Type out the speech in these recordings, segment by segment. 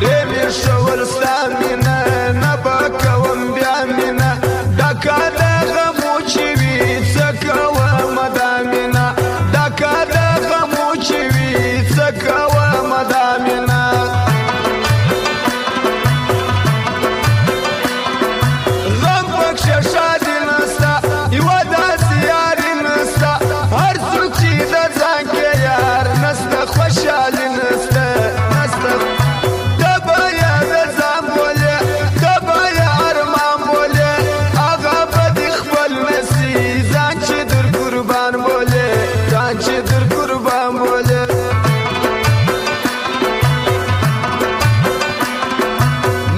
رېمې شول ستا مینه نه به کوم بیا مینه ډکه د غمو چې وي څه کومه دا مینه ډکه د غمو چې وي څه کومه دا مینه غم پکښې ښادي نسته یوه داسې یاري نسته هر څوک چې د ځان کې یار نسته خوشحالي نسته ته به یې د ځان بولې ته به یې ارمان بولې هغه به دې خپل نسي ځان چې در قربان بولې ځان چې در قربان بولې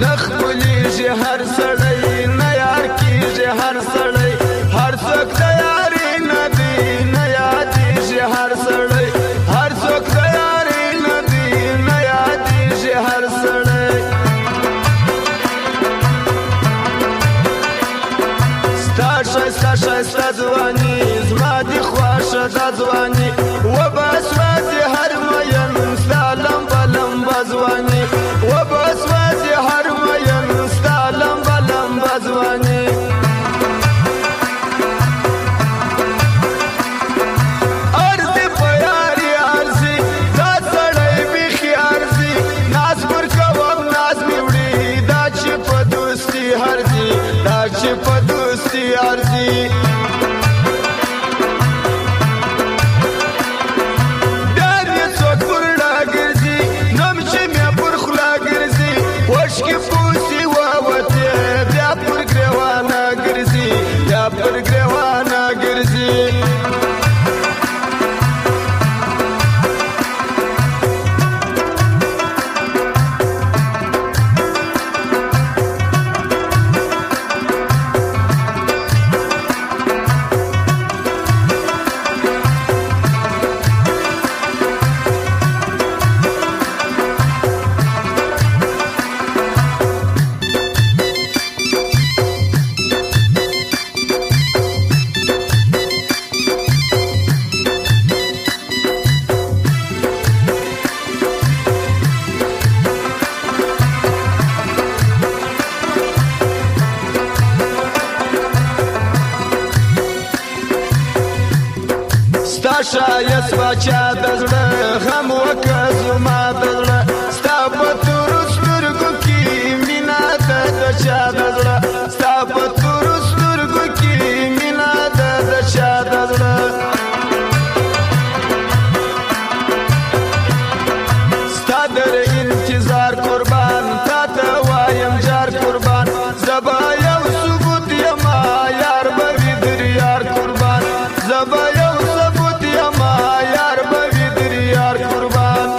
نه ښکلېږي هر سړی نه یار کېږي هر سړی هر څوک د یاري نه دی نه یادېږي هر سړی هر څوک د یاري نه دی نه یادېږي هر سړی ستا ښایسته ښایسته ځواني زما دې خوښه ده ځواني وباسوځي هر مین ستا لمبه لمبه ځواني وباسوځي هر مین ستا لمبه لمبه ځواني ارزي په یاري ارزي دا سړی بیخي ارزي ناز پر کوم ناز مې وړي دا چې په دوستي ارزي دا چې په دوستي ارزي بیا مې څوک پر ډا ګرځي نوم چې مې پر خوله ګرځي وشکې پوسې ووتې بیا پر ګریوانه ګرځي بیا پر ګریوانه ګرځي ستا ښایست باچا د زړه غم وکړه زما د زړه ستا په تورو سترګو کې مینه ده د چا د زړه ستا په تورو سترګو کې مینه ده د چا د زړه ستا در انتظار قربان تا ته وایم جار قربان زه به یو ثبوت یمه یار به وي در یار قربان زه به یو ثبوت یمه یار به وي در یار قربان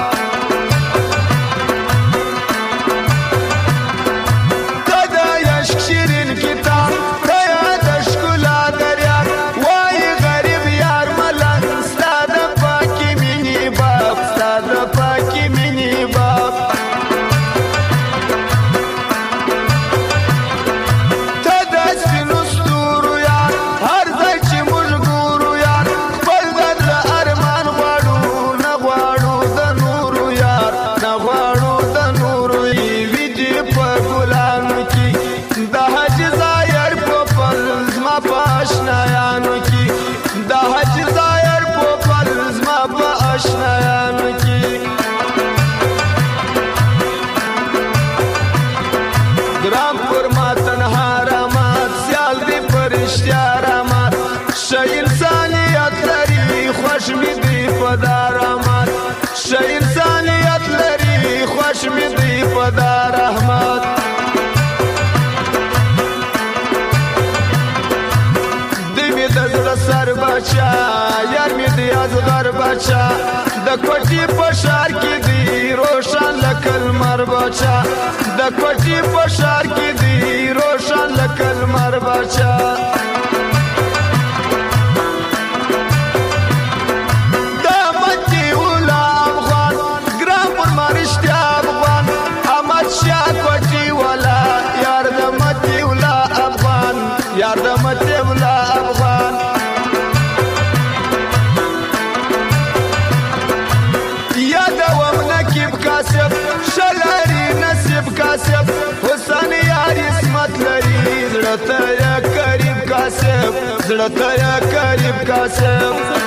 ته د عشق شیرین کتاب ته د ښکلا دریاب وایي غریب یار ملنګ ستا د پاکې مینې باب ستا د پاکې مینې باب ته د سپینو ستورو یار هر ځای چې موږ ګورو یار خپل د زړه ارمان غواړو نه غواړو د نورو یار نه غواړو د نورو وي دې په ګلانو کې د حج ظاهر پوپل زما په اشنایانو کې د حج ظاهر پوپل زما په اشنایانو کې ګرام پر ما تنها رامات سیال دی پر اشتیا رامات ښه انسانیت لري خوښ مې دی په دا رحمت ښه انسانیت لري خوښ مې دی په دا رحمت دی مې د زړه سر باچا یار مې دی ازغر باچا د کوټې په ښار کې دی روشن لکه لمر باچا د کوټې په ښار کې دی روشن لکه لمر باچا دا متي ولا افغان ګرام پر ما رښتیا افغان احمد شاه کوټې والا یار د متي ولا افغان یار د متي ولا افغان یادوم نقیب کاسب شلاری نصیب زړه ته یا قریب کاسب